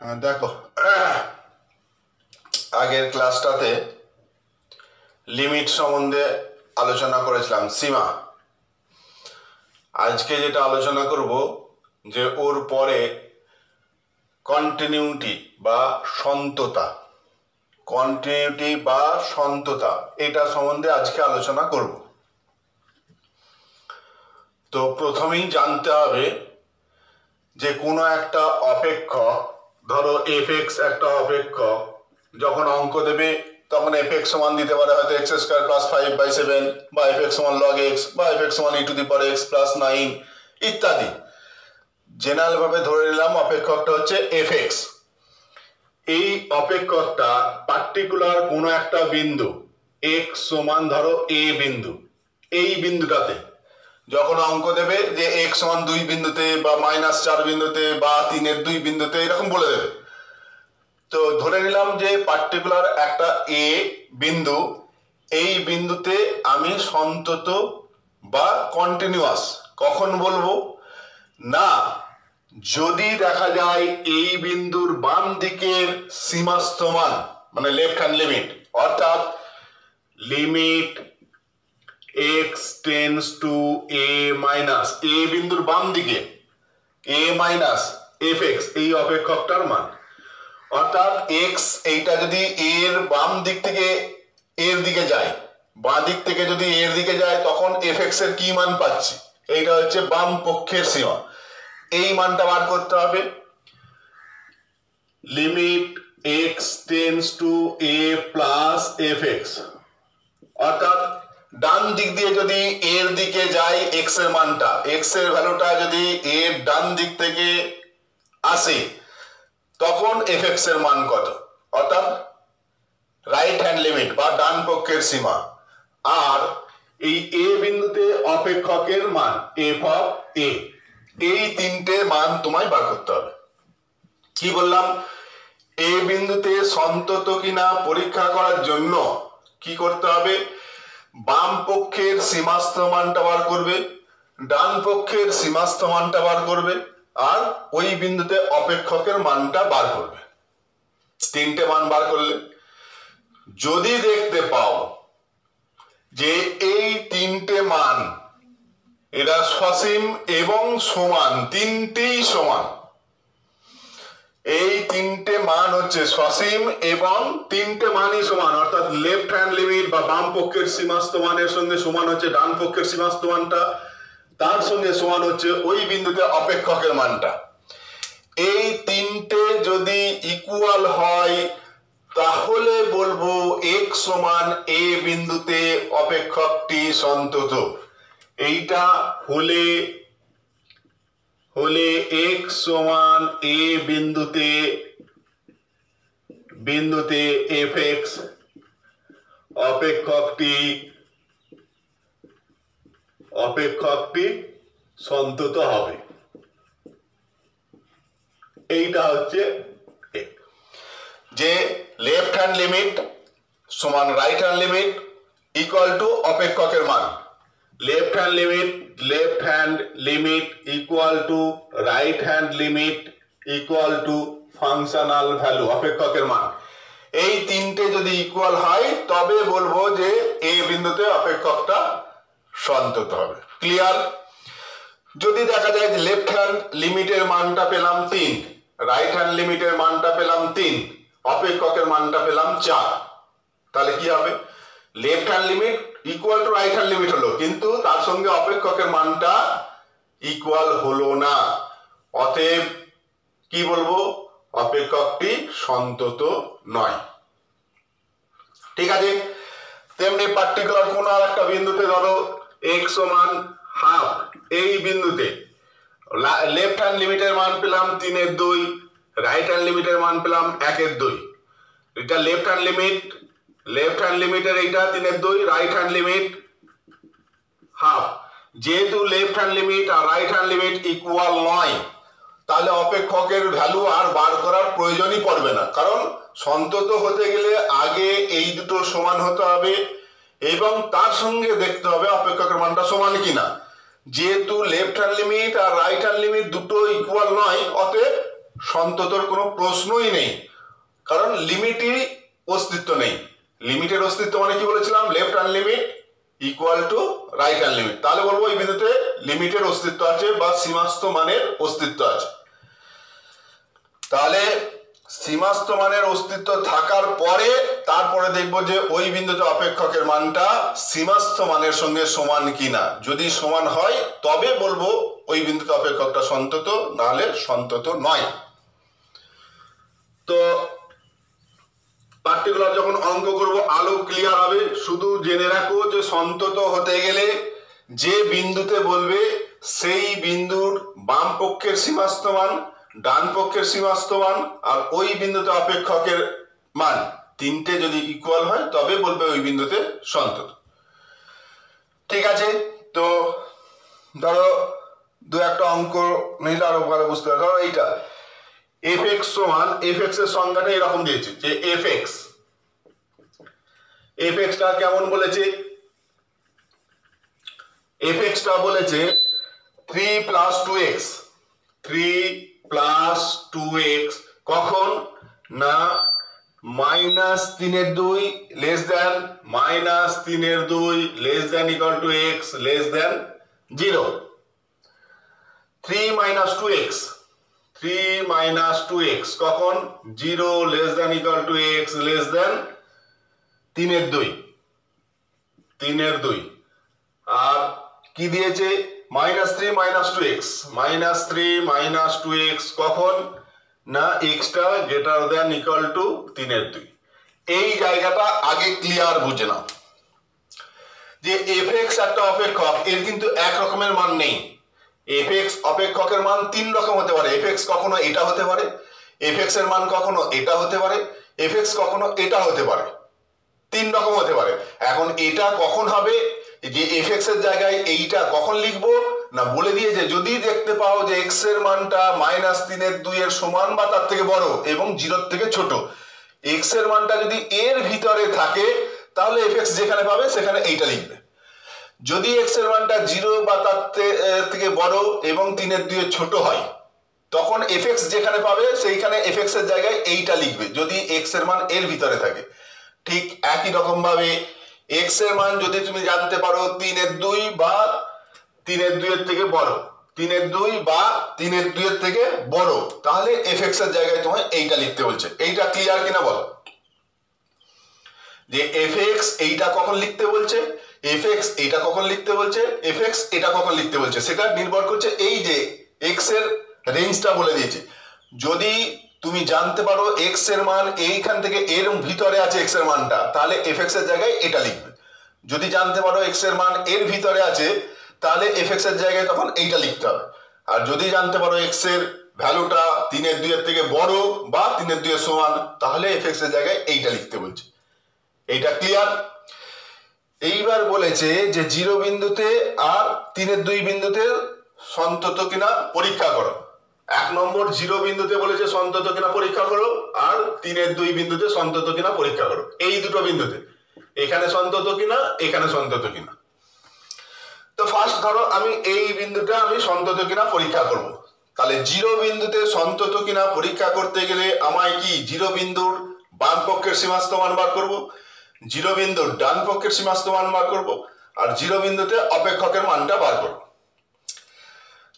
দেখো, আগের ক্লাসটাতে লিমিট সম্বন্ধে আলোচনা করেছিলাম, সীমা। আজকে যেটা আলোচনা করব যে ওর পরে কন্টিনিউটি বা সন্ততা, এটা সম্বন্ধে আজকে আলোচনা করব। তো প্রথমেই জানতে হবে যে কোনো একটা অপেক্ষক, ধরো এফ(x) একটা অপেক্ষক, যখন অঙ্ক দেবে তখন f(x) সমান দিতে পারে হয়তো x² + 5/7 বা f(x) সমান log x বা f(x) সমান e⁻x + 9 ইত্যাদি। জেনারেল ভাবে ধরে নিলাম অপেক্ষকটা হচ্ছে f(x). এই অপেক্ষকটা পার্টিকুলার কোনো একটা বিন্দু x সমান ধরো a বিন্দু, এই বিন্দুটাতে যখন অঙ্ক দেবে যে x সমান 2 বিন্দুতে বা -4 বিন্দুতে বা 3/2 বিন্দুতে এরকম বলে দেবে। তো ধরে নিলাম যে পার্টিকুলার একটা a বিন্দু, এই বিন্দুতে আমি সন্তত বা কন্টিনিউয়াস কখন বলবো না, যদি দেখা যায় এই বিন্দুর বাম দিকের সীমাস্থ মান মানে লেফট হ্যান্ড লিমিট, অর্থাৎ limit x tends two a minus a বিন্দুর বাম দিকে a মাইনাস f(x) এই অপেক্ষকটার মান, অর্থাৎ x এইটা যদি a এর বাম দিক থেকে a এর দিকে যায়, বাঁ দিক থেকে যদি a এর দিকে যায়, তখন f(x) এর কি মান পাচ্ছি, এইটা হচ্ছে বাম পক্ষের সীমা। এই মানটা বার করতে হবে। Limit x tends two a plus f(x), অর্থাৎ ডান দিক দিয়ে যদি a এর দিকে যায় x এর মানটা, x এর ভ্যালুটা যদি a এর ডান দিক থেকে আসে, তখন f(x) এর মান কত, অর্থাৎ রাইট হ্যান্ড লিমিট বা ডান পক্ষের সীমা। আর এই a বিন্দুতে অপেক্ষকের মান f(a), এই তিনটে মান তোমায় বার করতে হবে। কি বললাম, a বিন্দুতে সন্তত কিনা পরীক্ষা করার জন্য কি করতে হবে, বাম পক্ষের সীমাস্থ মানটা বার করবে, ডান পক্ষের সীমাস্থ মানটা বার করবে, আর ওই বিন্দুতে অপেক্ষকের মানটা বার করবে। তিনটে মান বার করলে যদি দেখতে পাও যে এই তিনটে মান এরা সসীম এবং সমান, তিনটেই সমান, এই তিনটে মান হচ্ছে সসীম এবং তিনটে মানই সমান, অর্থাৎ লেফট হ্যান্ড লিমিট বা বাম পক্ষের সীমাস্থ মানের সঙ্গে সমান হচ্ছে ডান পক্ষের সীমাস্থ মানটা, তার সঙ্গে সমান হচ্ছে ওই বিন্দুতে অপেক্ষকের মানটা। এই তিনটে যদি ইকুয়াল হয় তাহলে বলবো x সমান a বিন্দুতে অপেক্ষকটি সন্তত। এইটা হলে x সমান a বিন্দুতে f(x) অপেক্ষকটি সন্তত হবে। এইটা হচ্ছে যে লেফট হ্যান্ড লিমিট সমান right hand limit equal to অপেক্ষকের মান, left hand limit equal to right hand limit equal to functional value অপেক্ষকের মান। এই তিনটে যদি ইকুয়াল হয় তবে বলবো যে a বিন্দুতে অপেক্ষকটা সন্তত হবে। ক্লিয়ার? যদি দেখা যায় যে লেফট হ্যান্ড লিমিটের মানটা পেলাম 3, রাইট হ্যান্ড লিমিটের মানটা পেলাম 3, অপেক্ষকের মানটা পেলাম 4, তাহলে কি হবে, left hand limit equal to right hand limit হলো, কিন্তু তার সঙ্গে অপেক্ষকের মানটা ইকুয়াল হলো না, অতএব কি বলবো, অপেক্ষকটি সন্তত নয়। ঠিক আছে? তেমনি পার্টিকুলার কোন আর একটা বিন্দুতে ধরো x সমান হাফ, এই বিন্দুতে লেফট হ্যান্ড লিমিটের মান পেলাম 3/2, রাইট হ্যান্ড লিমিটের মান পেলাম 1/2। এটা লেফট হ্যান্ড লিমিটের এইটা 3/2, রাইট হ্যান্ড লিমিট হাফ। যেহেতু লেফট হ্যান্ড লিমিট আর রাইট হ্যান্ড লিমিট ইকুয়াল নয়, তাহলে অপেক্ষকের ভ্যালু আর বার করার প্রয়োজনই পড়বে না, কারণ সন্তত হতে গেলে আগে এই দুটো সমান হতে হবে এবং তার সঙ্গে দেখতে হবে অপেক্ষকের মানটা সমান কিনা। যেহেতু লেফট হ্যান্ড লিমিট আর রাইট হ্যান্ড লিমিট দুটো ইকুয়াল নয়, অতএব সন্ততর কোনো প্রশ্নই নেই, কারণ লিমিটই অস্তিত্ব নেই। লিমিটের অস্তিত্ব মানে কি বলেছিলাম, left hand limit equal to right hand limit. তাহলে বলবো এই বিন্দুতে লিমিটের অস্তিত্ব আছে বা সীমাস্থ মানের অস্তিত্ব আছে। তাহলে সীমাস্থ মানের অস্তিত্ব থাকার পরে তারপরে দেখবো যে ওই বিন্দুতে অপেক্ষকের মানটা সীমাস্থ মানের সঙ্গে সমান কিনা। যদি সমান হয় তবে বলবো ওই বিন্দুতে অপেক্ষকটা সন্তত, নাহলে সন্তত নয়। তো পার্টিকুলার যখন অঙ্ক করব আলো ক্লিয়ার হবে। শুধু জেনে রাখো যে সন্তত হতে গেলে যে বিন্দুতে বলবে সেই বিন্দুর বাম পক্ষের সীমাস্থ মান, ডান পক্ষের সীমাস্থ মান আর ওই বিন্দুতে অপেক্ষকের মান তিনটে যদি ইকুয়াল হয় তবে বলবে ওই বিন্দুতে সন্তত। ঠিক আছে, তো ধরো দু একটা অঙ্ক নিলে আরো ভালো বুঝতে হবে। ধরো এইটা fx সমান, fx এর সংজ্ঞাটা এরকম দিয়েছে যে fx টা কেমন বলেছে, fx টা বলেছে 3 + 2x, 3 + 2x কখন না -3/2 less than -3/2 less than equal to x less then 0। 3 - 2x, 3 - 2x কখন 0 less than equal to x less দেন 3/2, 3/2। আর কি দিয়েছে -3 - 2x, -3 - 2x কখন না x টা গ্রেটার দেন ইকুয়াল টু 3/2। এই জায়গাটা আগে ক্লিয়ার বুঝে নাও যে fx একটা অপেক্ষক, এর কিন্তু এক রকমের মান নেই। fx অপেক্ষকের মান তিন রকম হতে পারে। fx কখনো এটা হতে পারে, fx এর মান কখনো এটা হতে পারে, fx কখনো এটা হতে পারে, তিন রকম হতে পারে। এখন এটা কখন হবে, যে fx এর জায়গায় এইটা কখন লিখবো না বলে দিয়েছে যদি দেখতে পাও যে x এর মানটা -3/2 এর সমান বা তার থেকে বড় এবং 0 থেকে ছোট, x এর মানটা যদি এর ভিতরে থাকে তাহলে fx যেখানে পাবে সেখানে এইটা লিখবে। যদি x এর মানটা 0 বা তার থেকে বড় এবং 3/2 এর ছোট হয় তখন fx যেখানে পাবে সেইখানে fx এর জায়গায় এইটা লিখবে যদি x এর মান এর ভিতরে থাকে। ঠিক একই রকম ভাবে x এর মান যদি তুমি জানতে পারো 3/2 বা 3/2 এর থেকে বড়, 3/2 বা 3/2 এর থেকে বড়, তাহলে fx এর জায়গায় তোমায় এইটা লিখতে বলছে। এইটা ক্লিয়ার কিনা বলো, যে fx এইটা কখন লিখতে বলছে, fx এইটা কখন লিখতে বলছে, fx এটা কখন লিখতে বলছে, সেটা নির্ভর করছে এই যে x এর রেঞ্জটা বলে দিয়েছে। যদি তুমি জানতে পারো x এর মান এইখান থেকে এর ভিতরে আছে x এর মানটা, তাহলে fx এর জায়গায় এটা লিখবে। যদি জানতে পারো x এর মান এর ভিতরে আছে তাহলে fx এর জায়গায় তখন এইটা লিখতে হবে। আর যদি জানতে পারো x এর ভ্যালুটা 3/2 এর থেকে বড় বা 3/2 এর সমান, তাহলে fx এর জায়গায় এইটা লিখতে বলছে। এইটা ক্লিয়ার? এইবার বলেছে যে 0 বিন্দুতে আর 3/2 বিন্দুতে সন্তত কিনা পরীক্ষা করো। 1 নম্বর 0 বিন্দুতে বলেছে সন্তত কিনা পরীক্ষা করো, আর 3/2 বিন্দুতে সন্তত কিনা পরীক্ষা করো। এই দুটো বিন্দুতে এখানে সন্তত কিনা, এখানে সন্তত কিনা। তো ফার্স্ট ধরো আমি এই বিন্দুটা আমি সন্তত কিনা পরীক্ষা করব। তাহলে 0 বিন্দুতে সন্তত কিনা পরীক্ষা করতে গেলে আমায় কি 0 বিন্দুর বাম পক্ষের সীমাস্থ মান বার করব, 0 বিন্দুর ডান পক্ষের সীমাস্থ মান বার করব, আর 0 বিন্দুতে অপেক্ষকের মানটা বার করব।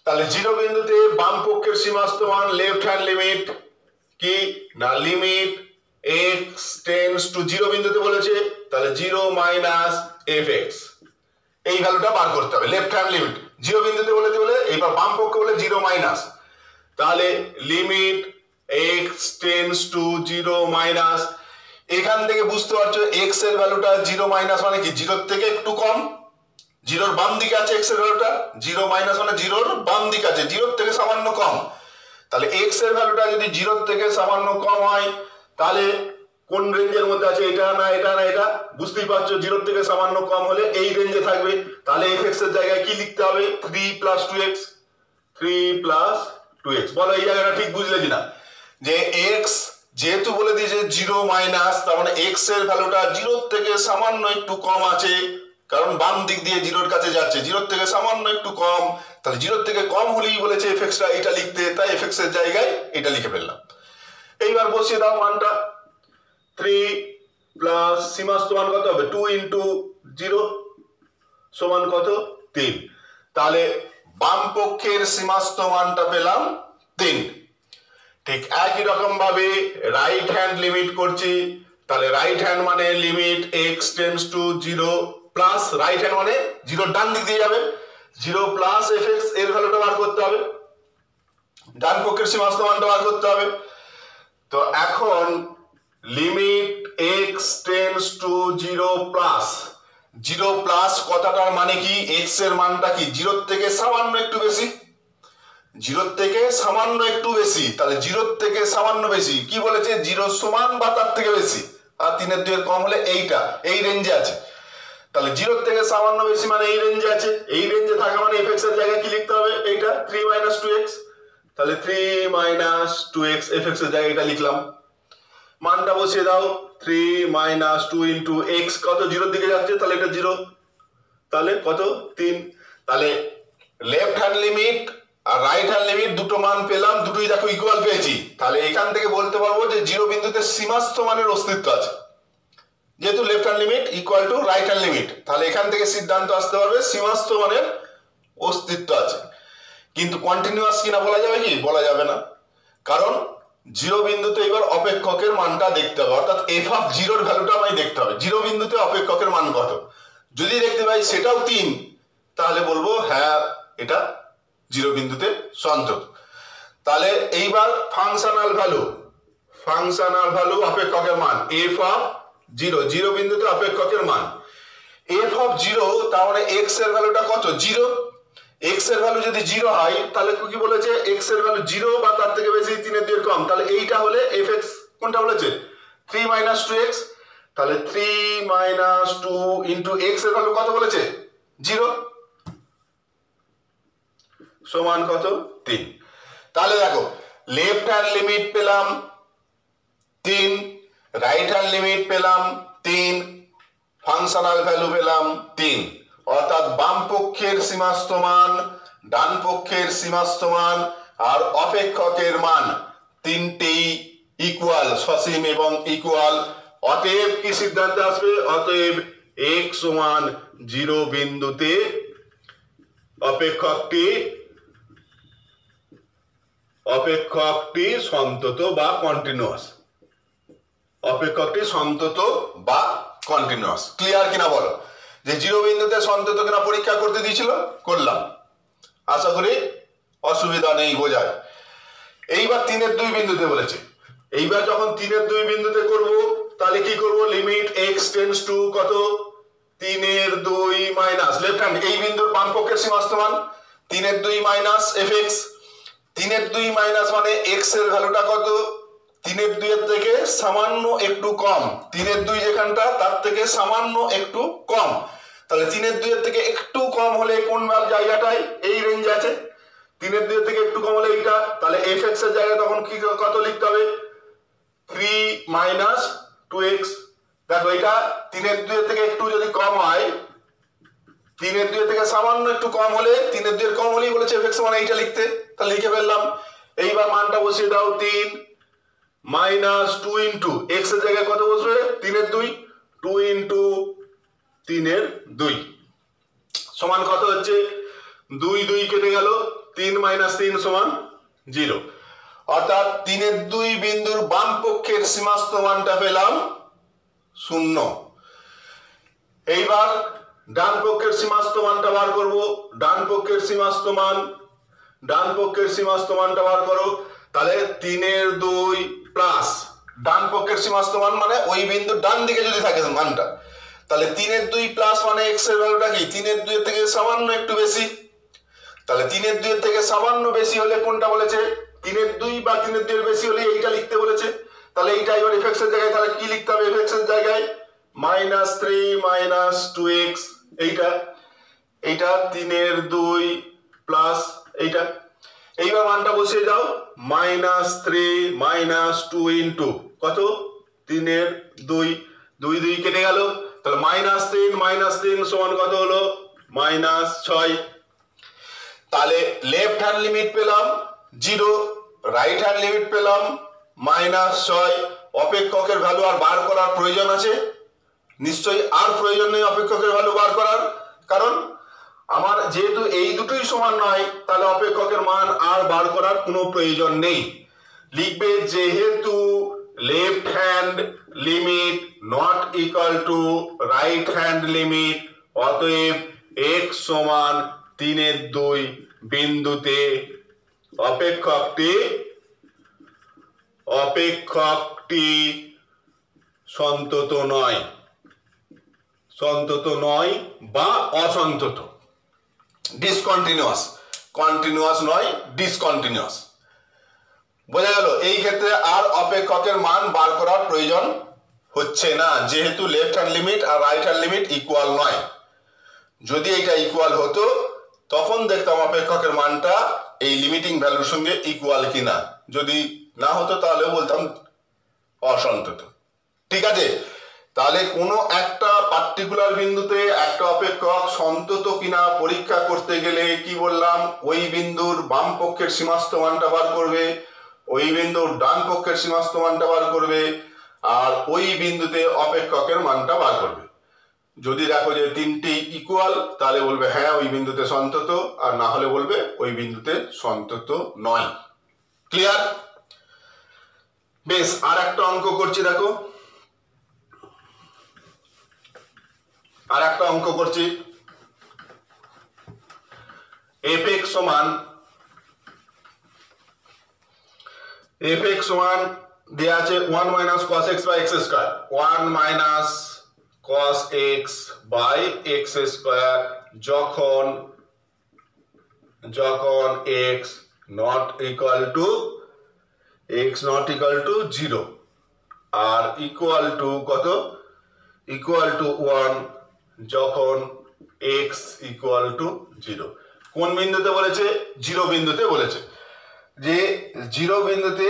তাহলে 0 বিন্দুতে বাম পক্ষের সীমাস্থ মান লেফট হ্যান্ড লিমিট কি না লিমিট x টেন্ডস টু 0 বিন্দুতে বলেছে, তাহলে 0 - fx এই ভ্যালুটা বার করতে হবে। লেফট হ্যান্ড লিমিট 0 বিন্দুতে বলেছে বলে এবার বাম পক্ষে বলে 0 - তাহলে লিমিট x টেন্ডস টু 0 - এখান থেকে বুঝতে পারছো x এর ভ্যালুটা 0 - মানে কি 0 থেকে একটু কম, 0-র বাম দিকে আছে x এর ভ্যালুটা, 0 - মানে 0-র বাম দিকে আছে, 0 থেকে সামান্য কম। তাহলে x এর ভ্যালুটা যদি 0 থেকে সামান্য কম হয় তাহলে কোন রেঞ্জের মধ্যে আছে, এটা না এটা না এটা, বুঝতেই পারছো 0 থেকে সামান্য কম হলে এই রেঞ্জে থাকবে। তাহলে fx এর জায়গায় কি লিখতে হবে 3 + 2x, 3 + 2x। বলো এই জায়গাটা ঠিক বুঝলে কিনা, যে x যেহেতু বলে দিয়েছে 0 - তার মানে x এর ভ্যালুটা 0 থেকে সামান্য একটু কম আছে, কারণ বাম দিক দিয়ে 0-র কাছে যাচ্ছে, 0 থেকে সামান্য একটু কম, তাহলে 0 থেকে কম হলেই বলেছে এফএক্সটা এটা লিখতে, তাই এফএক্স এর জায়গায় এটা লিখে ফেললাম। এইবার বসিয়ে দাও মানটা, 3 প্লাস সীমাস্থ মান কত হবে 2 ইন্টু 0 সমান কত 3। তাহলে বাম পক্ষের সীমাস্থ মানটা পেলাম 3। ঠিক একই রকম ভাবে রাইট হ্যান্ড লিমিট করছি, তাহলে রাইট হ্যান্ড মানে limit x tends to 0 plus right hand মানে 0 ডান দিক দিয়ে যাবে, 0 প্লাস fx এর ভ্যালুটা বার করতে হবে, ডান পক্ষের সীমাস্থ মানটা বার করতে হবে। তো এখন limit x tends to 0 plus 0 plus কথাটার মানে কি x এর মানটা কি 0 থেকে সামান্য একটু বেশি, 0 থেকে সামান্য একটু বেশি, তাহলে 0 থেকে সামান্য বেশি কি বলেছে 0 সমান বা তার থেকে বেশি, আর 3/2 এর কম হলে এইটা এই রেঞ্জে আছে। তাহলে 0 থেকে সামান্য বেশি মানে এই রেঞ্জে আছে, এই রেঞ্জে থাকা মানে fx এর জায়গায় কি লিখতে হবে এইটা 3 - 2x, তাহলে 3 - 2x fx এর জায়গায় এটা লিখলাম। মানটা বসিয়ে দাও, 3 - 2 ইন্টু x কত 0 এর দিকে যাচ্ছে, তাহলে এটা 0, তাহলে কত 3। তাহলে লেফট হ্যান্ড লিমিট আর রাইট হ্যান্ড লিমিট দুটো মান পেলাম, দুটোই দেখো ইকুয়াল পেয়েছি, তাহলে এখান থেকে বলতে পারবো যে 0 বিন্দুতে সীমাস্থ মানের অস্তিত্ব আছে, যেহেতু left hand limit equal to right hand limit, তাহলে এখান থেকে সিদ্ধান্ত আসতে পারবে সীমাস্থ মানের অস্তিত্ব আছে। কিন্তু কন্টিনিউয়াস কিনা বলা যাবে কি, বলা যাবে না, কারণ 0 বিন্দুতে এবার অপেক্ষকের মানটা দেখতে হবে, অর্থাৎ f অফ 0 এর ভ্যালুটা আমায় দেখতে হবে, 0 বিন্দুতে অপেক্ষকের মান কত। যদি দেখতে পাই সেটাও 3, তাহলে বলবো হ্যাঁ এটা 0 বিন্দুতে সন্তত। তাহলে এইবার ফাংশনাল ভ্যালু অপেক্ষকের মান f অফ 0, 0 বিন্দুতে অপেক্ষকের মান f অফ 0, তার মানে x এর ভ্যালুটা কত 0, x এর ভ্যালু যদি 0 হয় তাহলে কি বলেছে x এর ভ্যালু 0 বা তার থেকে বেশি 3/2 এর কম, তাহলে এইটা হলে fx কোনটা বলেছে 3 - 2x, তাহলে 3 - 2 ইন্টু x এর ভ্যালু কত বলেছে 0 সমান কত 3। তাহলে দেখো লেফট হ্যান্ড লিমিট পেলাম 3, রাইট হ্যান্ড লিমিট পেলাম 3, ফাংশনাল ভ্যালু পেলাম 3, অর্থাৎ বাম পক্ষের সীমাস্থ মান, ডান পক্ষের সীমাস্থ মান আর অপেক্ষকের মান তিনটেই ইকুয়াল, সসীম এবং ইকুয়াল। অতএব কি সিদ্ধান্তে আসবে, অতএব x সমান 0 বিন্দুতে অপেক্ষকটি সন্তত বা কন্টিনিউয়াস, অপেক্ষকটি সন্তত বা কন্টিনিউয়াস। ক্লিয়ার কিনা বলো, যে 0 বিন্দুতে সন্তত কিনা পরীক্ষা করতে দিয়েছিল, করলাম, আশা করি অসুবিধা নেই বোঝায়। এইবার 3/2 বিন্দুতে বলেছে, এইবার যখন 3/2 বিন্দুতে করব তাহলে কি করব, লিমিট x টেন্ডস টু কত 3/2 মাইনাস লেফট হ্যান্ড, এই বিন্দুর বাম পক্ষের সীমাস্থ মান 3/2 মাইনাস fx, 3/2 মাইনাস মানে x এর ভ্যালুটা কত 3/2 এর থেকে সামান্য একটু কম, 3/2 যেখানটা তার থেকে সামান্য একটু কম, তাহলে 3/2 এর থেকে একটু কম হলে কোন জায়গাটায় এই রেঞ্জে আছে, 3/2 এর থেকে একটু কম হলে এইটা, তাহলে fx এর জায়গায় তখন কি কত লিখতে হবে 3 - 2x। দেখো এটা 3/2 এর থেকে একটু যদি কম হয়, 3/2 এর থেকে সামান্য একটু কম হলে 3/2 এর কম হলেই বলেছে fx মানে এইটা লিখতে, তাহলে লিখে ফেললাম। এইবার মানটা বসিয়ে দাও, 3 - 2 ইন্টু x এর জায়গায় কত বসবে 3/2, 2 ইন্টু 3/2 সমান কত হচ্ছে 2 2 কেটে গেল, 3 - 3 সমান 0, অর্থাৎ 3/2 বিন্দুর বাম পক্ষের সীমাস্থ মানটা পেলাম 0। এইবার ডান পক্ষের সীমাস্থ মানটা বার করব, ডান পক্ষের সীমাস্থ মানটা বার করো, তাহলে 3/2 প্লাস ডান পক্ষের সীমাস্থ মান মানে ওই বিন্দু ডান দিকে যদি থাকে মানটা, তাহলে 3/2 প্লাস মানে x এর ভ্যালুটা কি 3/2 এর থেকে সামান্য একটু বেশি, তাহলে 3/2 এর থেকে সামান্য বেশি হলে কোনটা বলেছে 3/2 বা 3/2 এর বেশি হলে এইটা লিখতে বলেছে, তাহলে এইটা এবার fx এর জায়গায় তাহলে কি লিখতে হবে, fx এর জায়গায় -3 - 2x, এইটা 3/2 প্লাস এইটা, এইবার মানটা বসিয়ে দাও -3 - 2 ইন্টু কত 3/2, 2 2 কেটে গেল, তাহলে -3 - 3 সমান কত হলো -6। তাহলে লেফট হ্যান্ড লিমিট পেলাম 0, রাইট হ্যান্ড লিমিট পেলাম -6। অপেক্ষকের ভ্যালু আর বার করার প্রয়োজন আছে? নিশ্চয়ই আর প্রয়োজন নেই অপেক্ষকের ভ্যালু বার করার, কারণ আমার যেহেতু এই দুটোই সমান নয়, তাহলে অপেক্ষকের মান আর বার করার কোনো প্রয়োজন নেই। লিখবে যেহেতু left hand limit not equal to right hand limit, অতএব x সমান 3/2 বিন্দুতে অপেক্ষকটি সন্তত নয় বা অসন্তত, ডিসকন্টিনিউয়াস, কন্টিনিউয়াস নয়, ডিসকন্টিনিউয়াস। বোঝা গেল? এই ক্ষেত্রে আর অপেক্ষকের মান বার করার প্রয়োজন হচ্ছে না, যেহেতু লেফট হ্যান্ড লিমিট আর রাইট হ্যান্ড লিমিট ইকুয়াল নয়। যদি এটা ইকুয়াল হতো তখন দেখতাম অপেক্ষকের মানটা এই লিমিটিং ভ্যালুর সঙ্গে ইকুয়াল কিনা। যদি না হতো তাহলে বলতাম অসন্তত। ঠিক আছে? তাহলে কোনো একটা পার্টিকুলার বিন্দুতে একটা অপেক্ষক সন্তত কিনা পরীক্ষা করতে গেলে কি বললাম? ওই বিন্দুর বাম পক্ষের সীমাস্থ মানটা বার করবে, ওই বিন্দুর ডান পক্ষের সীমাস্থ মানটা বার করবে, আর ওই বিন্দুতে অপেক্ষকের মানটা বার করবে। যদি দেখো যে তিনটি ইকুয়াল, তাহলে বলবে হ্যাঁ ওই বিন্দুতে সন্তত, আর না হলে বলবে ওই বিন্দুতে সন্তত নয়। ক্লিয়ার? বেশ, আর একটা অঙ্ক করছি, দেখো আর একটা অঙ্ক করছি। fx সমান দেয়া আছে 1 minus cos x by x square, 1 minus cos x by x square যখন x not equal to 0 R equal to কত? equal to 1 যখন x equal to 0। কোন বিন্দুতে বলেছে? 0 বিন্দুতে বলেছে। যে 0 বিন্দুতে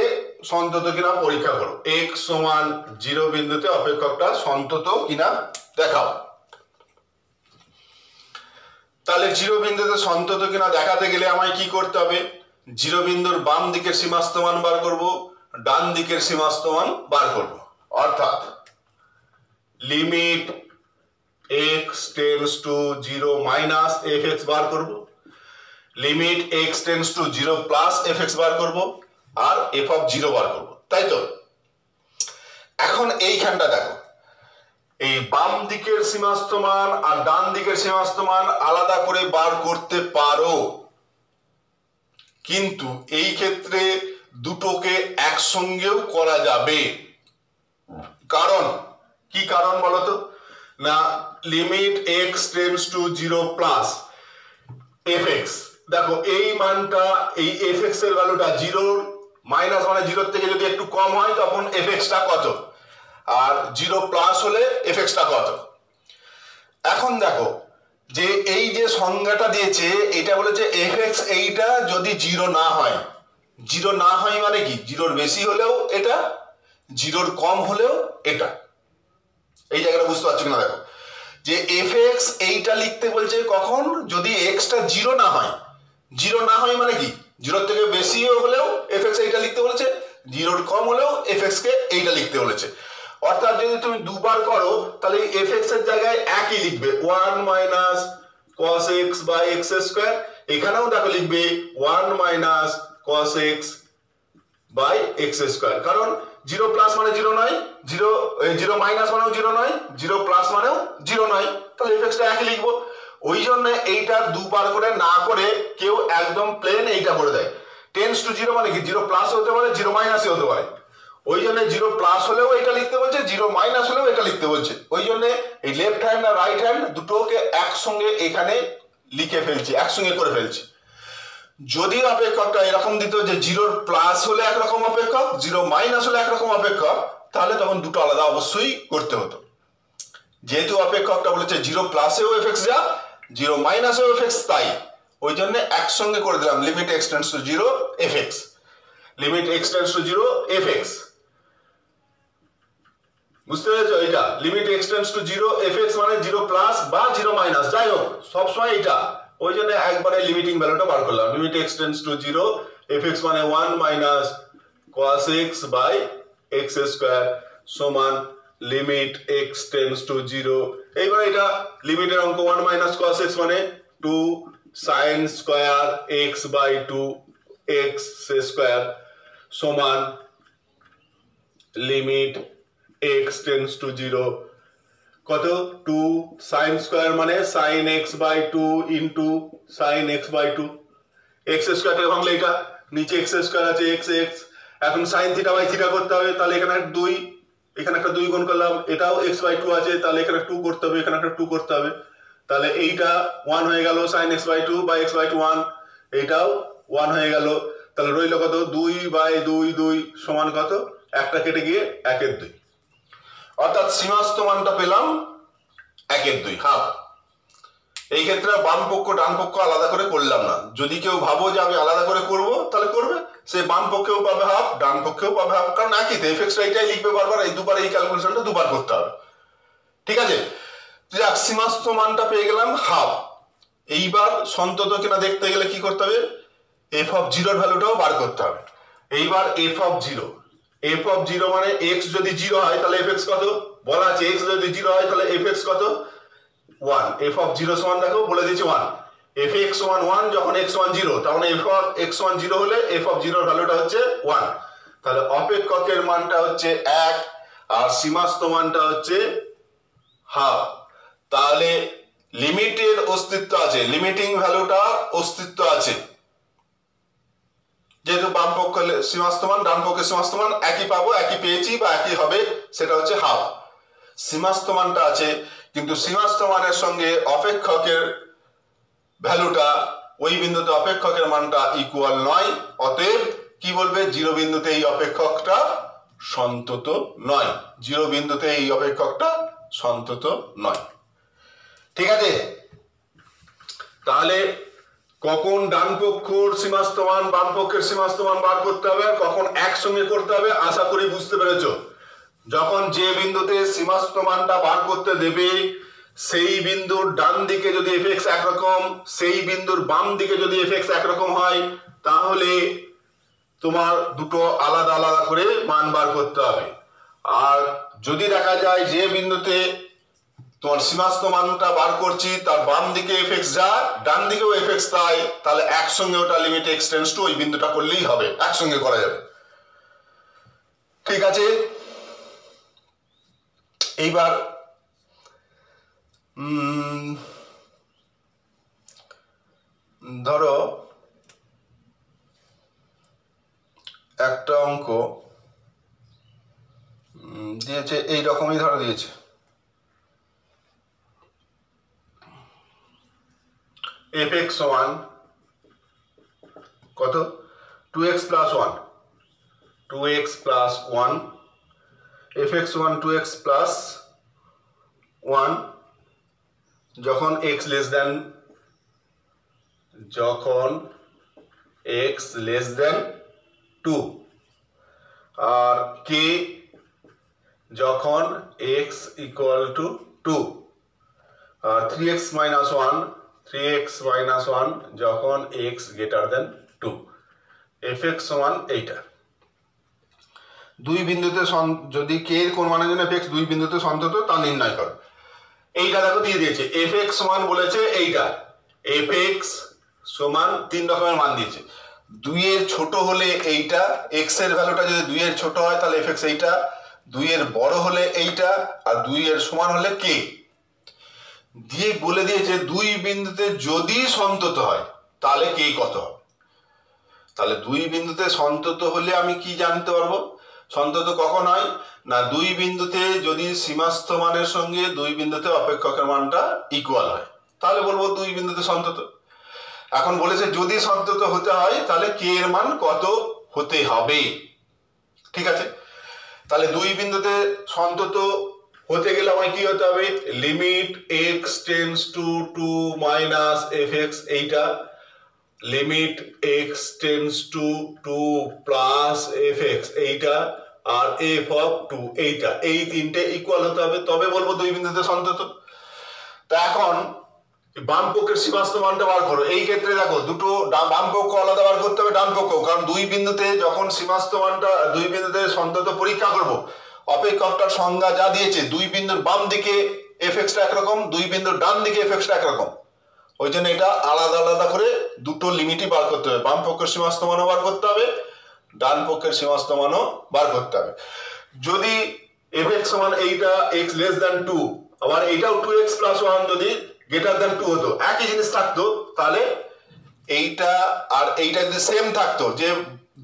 সন্তত কিনা পরীক্ষা করো। x সমান 0 বিন্দুতে অপেক্ষকটা সন্তত কিনা দেখাও। তাহলে 0 বিন্দুতে সন্তত কিনা দেখাতে গেলে আমায় কি করতে হবে? 0 বিন্দুর বাম দিকের সীমাস্থ মান বার করব, ডান দিকের সীমাস্থ মান বার করব। অর্থাৎ limit x tends to 0 minus fx বার করব, limit x tends to 0 plus fx বার করব, আর f অফ 0 বার করব। তাই তো? এখন এইখানটা দেখো, এই বাম দিকের সীমাস্থ মান আর ডান দিকের সীমাস্থ মান আলাদা করে বার করতে পারো, কিন্তু এই ক্ষেত্রে দুটোকে একসঙ্গেও করা যাবে। কারণ কি কারণ বলতো? না, limit x tends to 0 plus fx, দেখো এই মানটা, এই fx এর ভ্যালুটা 0 মাইনাস মানে 0 থেকে যদি একটু কম হয় তখন fx টা কত, আর 0 প্লাস হলে fx টা কত। এখন দেখো যে এই যে সংজ্ঞাটা দিয়েছে, এটা বলেছে fx এইটা যদি 0 না হয়। 0 না হয় মানে কি? 0-র বেশি হলেও এটা, 0-র কম হলেও এটা। এই জায়গাটা বুঝতে পারছো কিনা দেখো, যে fx এইটা লিখতে বলছে কখন? যদি x টা 0 না হয়। 0 না হয় মানে কি? 0-র থেকে বেশি হলেও fx এইটা লিখতে বলেছে, 0-র কম হলেও fx কে এইটা লিখতে বলেছে। অর্থাৎ যদি তুমি দুবার করো তাহলে fx এর জায়গায় একই লিখবে, 1 minus cos x by x square। এখানেও দেখো লিখবে 1 minus cos x by x square, কারণ 0 প্লাস মানে 0 নয়, 0 মাইনাস মানেও 0 নয়, 0 প্লাস মানেও 0 নয়, তাহলে fx টা একই লিখবো। ওই জন্য এইটা দুবার করে না করে কেউ একদম প্লেন এইটা করে দেয়। টেন্ডস টু 0 মানে কি? 0 প্লাস হতে পারে, 0 মাইনাসও হতে পারে। ওই জন্য 0 প্লাস হলেও এটা লিখতে বলছে, 0 মাইনাস হলেও এটা লিখতে বলছে। ওই জন্য এই লেফট হ্যান্ড আর রাইট হ্যান্ড দুটোকে একসঙ্গে এখানে লিখে ফেলছি, একসঙ্গে করে ফেলছি। যদি অপেক্ষকটা এরকম দিত যে 0 প্লাস হলে একরকম অপেক্ষক, 0 মাইনাস হলে একরকম অপেক্ষক, তাহলে তখন দুটো আলাদা অবশ্যই করতে হতো। যেহেতু অপেক্ষকটা বলেছে 0 প্লাসেও fx যা, 0 মাইনাসেও fx তাই, ওই জন্য একসঙ্গে করে দিলাম limit x tends to 0 fx, limit x tends to 0 fx। বুঝতে পেরেছো? এটা limit x tends to 0 fx মানে 0 প্লাস বা 0 মাইনাস, যাই হোক সবসময় এটা ওই জন্য একবারে লিমিটিং ভ্যালুটা বার করলাম। Limit x tends to 0 fx মানে 1 minus cos x by x square সমান লিমিট x টেন্ডস টু 0। এইবার এটা লিমিটের অঙ্ক 1 মাইনাস cos x মানে 2 sin square x by 2 x square সমান লিমিট x টেন্ডস টু 0 কত 2 sin স্কয়ার মানে sin x by 2 into sin x by 2 x square থেকে ভাঙলে এটা নিচে x স্কয়ার আছে x x এখন sin থিটা বাই থিটা করতে হবে, তাহলে এখানে 2 এখানে একটা 2 গুণ করলাম, এটাও x বাই 2 আছে, তাহলে এখানে 2 করতে হবে, এখানে একটা 2 করতে হবে, তাহলে এইটা 1 হয়ে গেল sin x by 2 by x by 2 1, এইটাও 1 হয়ে গেল, তাহলে রইল কত 2 বাই 2 2 সমান কত একটা কেটে গিয়ে 1 এর 2, অর্থাৎ সীমাস্ত মানটা পেলাম 1 এর 2 হাফ। এই ক্ষেত্রে বাম পক্ষ ডান পক্ষ আলাদা করে করলাম না। যদি কেউ ভাবো যে আমি আলাদা করে করব তাহলে করবে, সে বাম পক্ষেও পাবে হাফ ডান পক্ষেও পাবে হাফ, কারণ একই তো এফ এক্সটা এইটাই লিখবে বারবার, এই দুবার এই ক্যালকুলেশনটা দুবার করতে হবে। ঠিক আছে, যাক সীমাস্ত মানটা পেয়ে গেলাম হাফ। এইবার সন্তত কিনা দেখতে গেলে কি করতে হবে, এফ অফ জিরোর ভ্যালুটাও বার করতে হবে। এইবার এফ অফ জিরো মানে এক্স যদি 0 হয় তাহলে এফ এক্স কত বলা আছে, এক্স যদি 0 হয় তাহলে এফ এক্স কত 1, এফ অফ 0 সমান দেখো বলে দিয়েছি 1, এফ এক্স সমান 1 যখন এক্স সমান 0, তার মানে এফ অফ এক্স সমান 0 হলে এফ অফ 0 এর ভ্যালুটা হচ্ছে 1, তাহলে অপেক্ষকের মানটা হচ্ছে 1 আর সীমাস্ত মানটা হচ্ছে হাফ। তাহলে লিমিটের অস্তিত্ব আছে, লিমিটিং ভ্যালুটা অস্তিত্ব আছে, যেহেতু বাম পক্ষে সীমাস্ত মান ডান পক্ষে সীমাস্ত মান একই পাবো, একই পেয়েছি বা একই হবে, সেটা হচ্ছে হাফ। সীমাস্ত মানটা আছে কিন্তু সীমাস্ত মানের সঙ্গে অপেক্ষকের ভ্যালুটা ওই বিন্দুতে অপেক্ষকের মানটা ইকুয়াল নয়, অতএব কি বলবে 0 বিন্দুতে এই অপেক্ষকটা সন্তত নয়, 0 বিন্দুতে এই অপেক্ষকটা সন্তত নয়। ঠিক আছে, তাহলে কখন ডান পক্ষের সীমাস্ত মান বাম পক্ষের সীমাস্ত মান বার করতে হবে আর কখন একসঙ্গে করতে হবে আশা করি বুঝতে পেরেছো। যখন যে বিন্দুতে সীমাস্ত মানটা বার করতে দেবে সেই বিন্দুর ডান দিকে যদি এফ এক্স একরকম, সেই বিন্দুর বাম দিকে যদি এফ এক্স একরকম হয়, তাহলে তোমার দুটো আলাদা আলাদা করে মান বার করতে হবে। আর যদি দেখা যায় যে বিন্দুতে তোমার সীমাস্ত মানটা বার করছি তার বাম দিকে এফ এক্স যা ডান দিকেও এফ এক্স তাই, তাহলে একসঙ্গে ওটা লিমিট এক্স টেন্ডস টু ওই বিন্দুটা করলেই হবে, একসঙ্গে করা যাবে। ঠিক আছে, এইবার ধরো একটা অঙ্ক দিয়েছে, এই রকমই ধরো দিয়েছে, এফ এক্স সমান কত 2x plus 1, 2x plus 1, F X সমান 2x প্লাস 1 যখন x লেস দেন, যখন x লেস দেন 2, আর k যখন x ইকুয়াল টু 2, আর 3x মাইনাস 1, 3x মাইনাস 1 যখন x greater than 2, F X সমান এইটা। দুই বিন্দুতে যদি k এর কোন মানের জন্য এফ এক্স দুই বিন্দুতে সন্তত তা নির্ণয় করো। এইটা দেখো দিয়ে দিয়েছে, এফ এক্স সমান বলেছে এইটা, এফ এক্স সমান 3 রকমের মান দিয়েছে, 2 এর ছোট হলে এইটা, x এর ভ্যালুটা যদি 2 এর ছোট হয় তাহলে এফ এক্স এইটা, 2 এর বড় হলে এইটা, আর 2 এর সমান হলে k দিয়ে বলে দিয়েছে দুই বিন্দুতে যদি সন্তত হয় তাহলে k কত হবে। তাহলে দুই বিন্দুতে সন্তত হলে আমি কি জানতে পারবো, সন্তত কখন হয় না দুই বিন্দুতে যদি সীমাস্থ মানের সঙ্গে দুই বিন্দুতে অপেক্ষকের মানটা ইকুয়াল হয়, তাহলে বলবো দুই বিন্দুতে সন্তত। এখন বলেছে যদি সন্তত হতে হয় তাহলে k এর মান কত হতে হবে। ঠিক আছে, তাহলে দুই বিন্দুতে সন্তত হতে গেলে আমায় কি হতে হবে, limit x tends to 2 minus F X এইটা, limit x tends to 2 plus F X এইটা, আর এফ অফ 2 এইটা, এই তিনটে ইকুয়াল হতে হবে, তবে বলবো দুই বিন্দুতে সন্তত। তা এখন বাম পক্ষের সীমাস্ত মানটা বার করো। এই ক্ষেত্রে দেখো দুটো বাম পক্ষ আলাদা বার করতে হবে, ডান পক্ষ, কারণ দুই বিন্দুতে যখন সীমাস্ত মানটা দুই বিন্দুতে সন্তত পরীক্ষা করব, অপেক্ষকটার সংজ্ঞা যা দিয়েছে দুই বিন্দুর বাম দিকে এফএক্সটা একরকম, দুই বিন্দুর ডান দিকে এফএক্সটা একরকম, ওই জন্য এটা আলাদা আলাদা করে দুটো লিমিটই বার করতে হবে। বাম পক্ষের সীমাস্ত মানও বার করতে হবে, ডান পক্ষের সীমাস্ত মানও বার করতে হবে। যদি এফএক্স সমান এইটা এক্স লেস দ্যান 2, আবার এইটাও 2x প্লাস 1 যদি গ্রেটার দ্যান 2 হতো, একই জিনিস থাকতো, তাহলে এইটা আর এইটা যদি সেম থাকতো, যে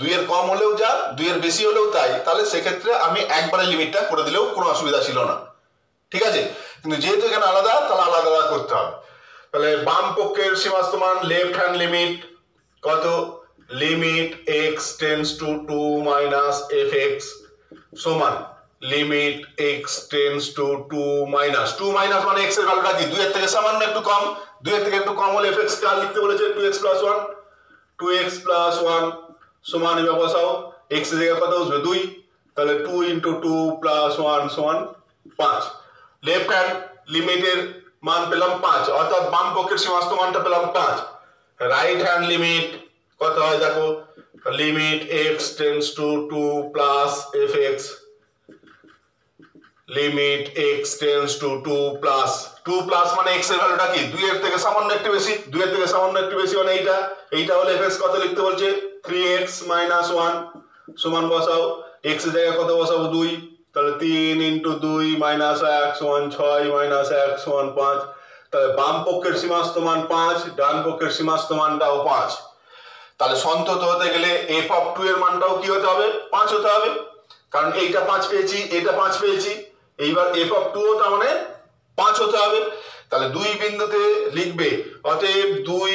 2 এর কম হলেও যা 2 এর বেশি হলেও তাই, তাহলে সেক্ষেত্রে আমি একবারে লিমিটটা করে দিলেও কোনো অসুবিধা ছিল না, ঠিক আছে। কিন্তু যেহেতু এখানে আলাদা, তাহলে আলাদা আলাদা করতে হবে। তাহলে বাম পক্ষের সীমাস্ত মান লেফট হ্যান্ড লিমিট কত, limit x tends to 2 minus fx সমান limit x tends to 2 minus, 2 minus মানে x এর ভ্যালুটা কি 2 এর থেকে সামান্য একটু কম, 2 এর থেকে একটু কম হলে fx কার লিখতে বলেছে 2x প্লাস 1, 2x প্লাস 1 সমান এবার বসাও x এর জায়গায় কত বসবে 2, তাহলে 2 ইনটু 2 প্লাস 1 সমান 5। লেফট হ্যান্ড লিমিটের মান পেলাম 5, অর্থাৎ বাম পক্ষের সীমাস্ত মানটা পেলাম 5। রাইট হ্যান্ড লিমিট কত হয় দেখো, limit x tends to 2 plus fx, limit x tends to 2 plus, 2 plus মানে x এর ভ্যালুটা কি 2 এর থেকে সামান্য একটু বেশি, 2 এর থেকে সামান্য একটু বেশি মানে এইটা হলে fx কত লিখতে বলছে 3x মাইনাস 1 সমান বসাও x এর জায়গায় কত বসাবো 2, তাহলে 3 ইনটু 2 মাইনাস 1 সমান 6 মাইনাস 1 সমান 5। তাহলে বাম পক্ষের সীমাস্ত মান 5, ডান পক্ষের সীমাস্ত মানটাও 5। তাহলে সন্তত হতে গেলে f অফ 2 এর মানটাও কি হতে হবে 5 হতে হবে, কারণ এইটা 5 পেয়েছি, এটা 5 পেয়েছি, এইবার f অফ 2 ও তার মানে 5 হতে হবে। তাহলে দুই বিন্দুতে লিখবে, অতএব দুই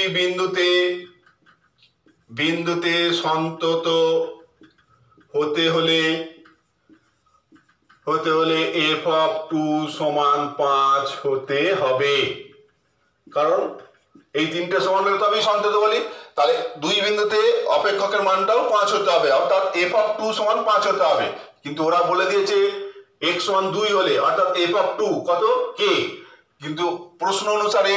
বিন্দুতে সন্তত হতে হলে f অফ 2 সমান 5 হতে হবে, কারণ এই তিনটে সমান হলে তবেই সন্তত বলি। তাহলে দুই বিন্দুতে অপেক্ষকের মানটাও 5 হতে হবে, অর্থাৎ f অফ 2 সমান 5 হতে হবে। কিন্তু ওরা বলে দিয়েছে x সমান 2 হলে, অর্থাৎ f অফ 2 কত k, কিন্তু প্রশ্ন অনুসারে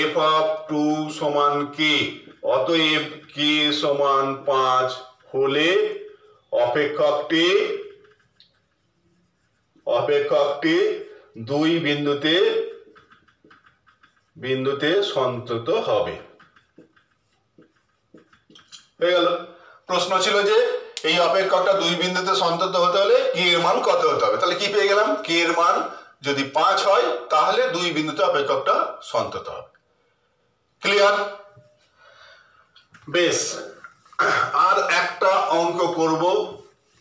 f অফ 2 সমান k, অতএব k সমান 5 হলে অপেক্ষকটি দুই বিন্দুতে সন্তত হবে। হয়ে গেল। প্রশ্ন ছিল যে এই অপেক্ষকটা দুই বিন্দুতে সন্তত হতে হলে k এর মান কত হতে হবে, তাহলে কি পেয়ে গেলাম, k এর মান যদি 5 হয় তাহলে দুই বিন্দুতে অপেক্ষকটা সন্তত হবে। ক্লিয়ার? বেশ, আর একটা অঙ্ক করব,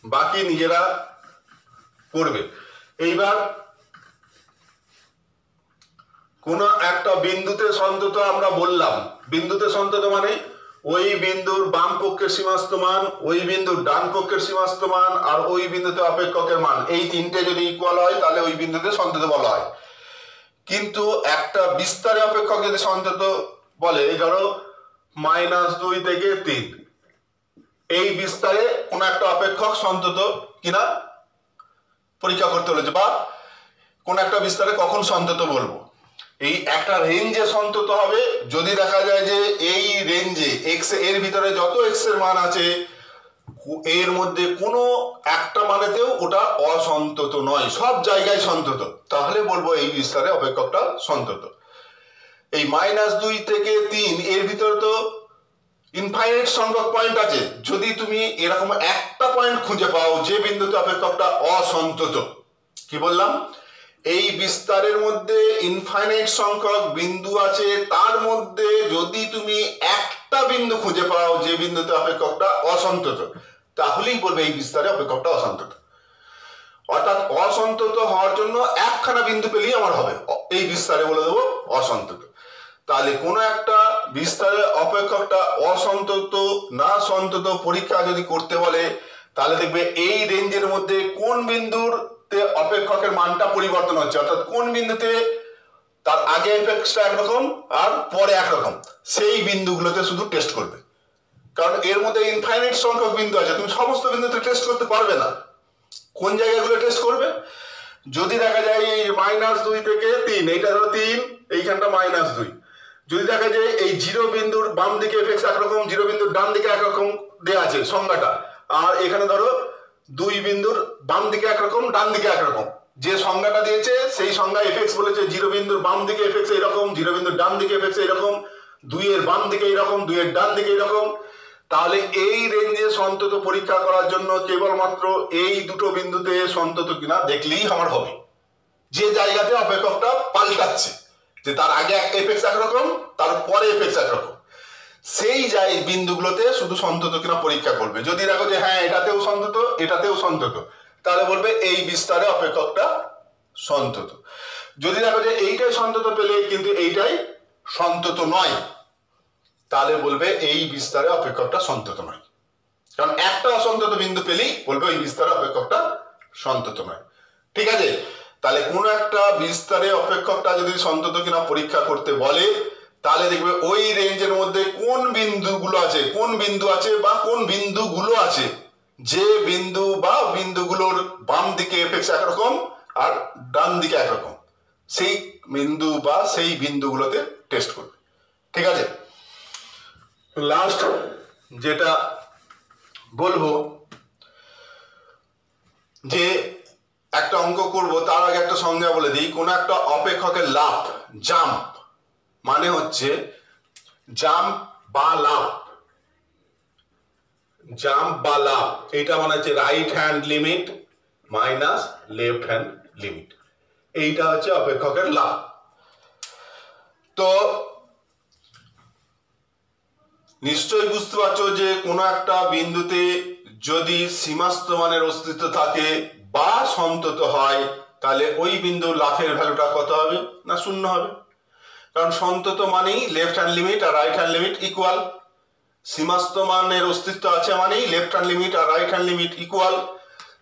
বাকি নিজেরা করবে। এইবার কোন একটা বিন্দুতে সন্তত আমরা বললাম, বিন্দুতে সন্তত মানে ওই বিন্দুর বাম পক্ষের সীমাস্ত মান, ওই বিন্দুর ডান পক্ষের সীমাস্ত মান, আর ওই বিন্দুতে অপেক্ষকের মান, এই তিনটে যদি ইকুয়াল হয় তাহলে ওই বিন্দুতে সন্তত বলা হয়। কিন্তু একটা বিস্তারে অপেক্ষক যদি সন্তত বলে, ধরো -2 থেকে 3, এই বিস্তারে কোন একটা অপেক্ষক সন্তত কিনা পরীক্ষা করতে হলেছে, বা কোন একটা বিস্তারে কখন সন্তত বলবো। এই একটা রেঞ্জে সন্তত হবে যদি দেখা যায় যে এই রেঞ্জে এক্স এর ভিতরে যত এক্স এর মান আছে এর মধ্যে কোনো একটা মানেতেও ওটা অসন্তত নয়, সব জায়গায় সন্তত, তাহলে বলবো এই বিস্তারে অপেক্ষকটা সন্তত। এই -2 থেকে 3 এর ভিতরে তো ইনফাইনাইট সংখ্যক পয়েন্ট আছে, যদি তুমি এরকম একটা পয়েন্ট খুঁজে পাও যে বিন্দুতে অপেক্ষকটা অসন্তত, কি বললাম, এই বিস্তারের মধ্যে ইনফাইনাইট সংখ্যক বিন্দু আছে, তার মধ্যে যদি তুমি একটা বিন্দু খুঁজে পাও যে বিন্দুতে অপেক্ষকটা অসন্তত, তাহলেই বলবে এই বিস্তারে অপেক্ষকটা অসন্তত। অর্থাৎ অসন্তত হওয়ার জন্য একখানা বিন্দু পেলেই আমার হবে, এই বিস্তারে বলে দেবো অসন্তত। তাহলে কোনো একটা বিস্তারে অপেক্ষকটা অসন্তত না সন্তত পরীক্ষা যদি করতে বলে, তাহলে দেখবে এই রেঞ্জের মধ্যে কোন বিন্দুতে অপেক্ষকের মানটা পরিবর্তন হচ্ছে, অর্থাৎ কোন বিন্দুতে তার আগে এফেক্টসটা একরকম আর পরে একরকম, সেই বিন্দুগুলোতে শুধু টেস্ট করবে। কারণ এর মধ্যে ইনফাইনাইট সংখ্যক বিন্দু আছে, তুমি সমস্ত বিন্দুতে টেস্ট করতে পারবে না। কোন জায়গাগুলো টেস্ট করবে? যদি দেখা যায় এই -2 থেকে 3, এইটা ধরো 3, এইখানটা -2, যদি দেখা যায় এই 0 বিন্দুর বাম দিকে এফএক্স একরকম, 0 বিন্দুর ডান দিকে একরকম দেওয়া আছে সংজ্ঞাটা, আর এখানে ধরো 2 বিন্দুর বাম দিকে একরকম ডান দিকে একরকম, যে সংজ্ঞাটা দিয়েছে সেই সংজ্ঞা এফএক্স বলেছে 0 বিন্দুর বাম দিকে এফএক্স এইরকম, 0 বিন্দুর ডান দিকে এফএক্স এইরকম, 2 এর বাম দিকে এইরকম, 2 এর ডান দিকে এইরকম, তাহলে এই রেঞ্জে সন্তত পরীক্ষা করার জন্য কেবলমাত্র এই দুটো বিন্দুতে সন্তত কিনা দেখলেই আমার হবে। যে জায়গাতে অপেক্ষকটা পাল্টাচ্ছে, যে তার আগে এফএক্স একরকম, তার পরে এফএক্স একরকম, সেই বিন্দুগুলোতে শুধু সন্তত কিনা পরীক্ষা করবে। যদি দেখো যে হ্যাঁ এটাতেও সন্তত, এটাতেও সন্তত, তাহলে বলবে এই বিস্তারে অপেক্ষকটা সন্তত। যদি দেখো যে এইটাই সন্তত পেলে কিন্তু এইটাই সন্তত নয়, তাহলে বলবে এই বিস্তারে অপেক্ষকটা সন্তত নয়। কারণ একটা অসন্তত বিন্দু পেলেই বলবে ওই বিস্তারে অপেক্ষকটা সন্তত নয়। ঠিক আছে? তাহলে কোন একটা বিস্তারে অপেক্ষকটা যদি সন্তত কিনা পরীক্ষা করতে বলে, তাহলে দেখবে ওই রেঞ্জের মধ্যে কোন বিন্দুগুলো আছে, কোন বিন্দু আছে বা কোন বিন্দুগুলো আছে, যে বিন্দু বা বিন্দুগুলোর বাম দিকে এফএক্স একরকম আর ডান দিকে একরকম, সেই বিন্দু বা সেই বিন্দুগুলোতে টেস্ট করবে। ঠিক আছে? লাস্ট যেটা বলবো, যে একটা অঙ্ক করব তার আগে একটা সংজ্ঞা বলে দিই। কোন একটা অপেক্ষকের লাফ, জাম্প মানে হচ্ছে জাম্প বা লাফ, জাম্প বা লাফ, এটা মানে হচ্ছে right hand limit minus left hand limit, এইটা হচ্ছে অপেক্ষকের লাফ। তো নিশ্চয়ই বুঝতে পারছো যে কোনো একটা বিন্দুতে যদি সীমাস্থ মানের অস্তিত্ব থাকে বা সন্তত হয়, তাহলে ওই বিন্দুর লাফের ভ্যালুটা কত হবে? না 0 হবে। কারণ সন্তত মানেই লেফট হ্যান্ড লিমিট আর রাইট হ্যান্ড লিমিট ইকুয়াল, সীমাস্থ মানের অস্তিত্ব আছে মানেই লেফট হ্যান্ড লিমিট আর রাইট হ্যান্ড লিমিট ইকুয়াল।